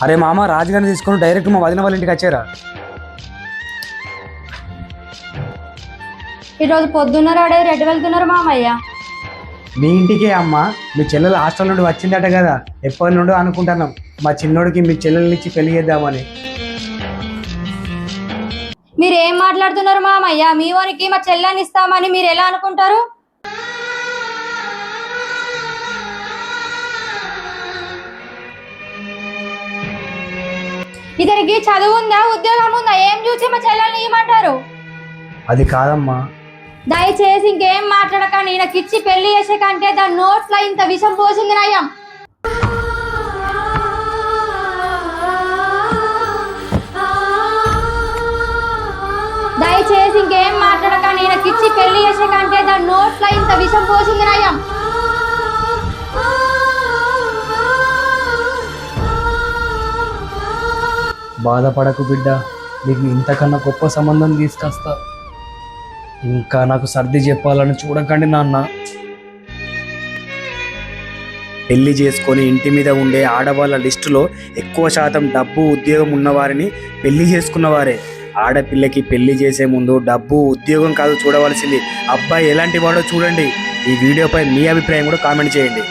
అరే మామ, రాజుగారిని తీసుకొని డైరెక్ట్ మా వదిన వాళ్ళ ఇంటికి వచ్చారా? ఈరోజు పొద్దున్న రెడీ రెడ్డి వెళ్తున్నారు మామయ్య. మీ ఇంటికే అమ్మ. మీ చెల్లెలు హాస్టల్ నుండి వచ్చిందట కదా, ఎప్పటి నుండో అనుకుంటున్నాం మా చిన్నోడికి మీ చెల్లెల్ని ఇచ్చి పెళ్లి చేద్దామని. మీరు ఏం మాట్లాడుతున్నారు మామయ్య? మీ వానికి మా చెల్లని ఇస్తామని మీరు ఎలా అనుకుంటారు? ఇతనికి చదువు ఉందా, ఉద్యోగం ఉందా? ఏం చూసి మా చెల్లెల్ని ఇవ్వమంటారు? అది కాదమ్మా. దయచేసి ఇంకేం మాట్లాడకండి. ఈయనకిచ్చి పెళ్లి చేసే కంటే దాని నోట్స్లో ఇంత విషం పోసింది నయం. దయచేసి ఇంకేం మాట్లాడకండి. ఈయనకిచ్చి పెళ్లి చేసే కంటే దాని నోట్స్లో ఇంత విషం పోసింది నయం. బాధపడకు బిడ్డ, నీకు ఇంతకన్నా గొప్ప సంబంధం తీసుకొస్తా. ఇంకా నాకు సర్ది చెప్పాలని చూడకండి నాన్న. పెళ్లి చేసుకొని ఇంటి మీద ఉండే ఆడవాళ్ళ లిస్టులో ఎక్కువ శాతం డబ్బు ఉద్యోగం ఉన్నవారిని పెళ్లి చేసుకున్నవారే. ఆడపిల్లకి పెళ్లి చేసే ముందు డబ్బు ఉద్యోగం కాదు చూడవలసింది, అబ్బాయి ఎలాంటి వాడో చూడండి. ఈ వీడియోపై మీ అభిప్రాయం కూడా కామెంట్ చేయండి.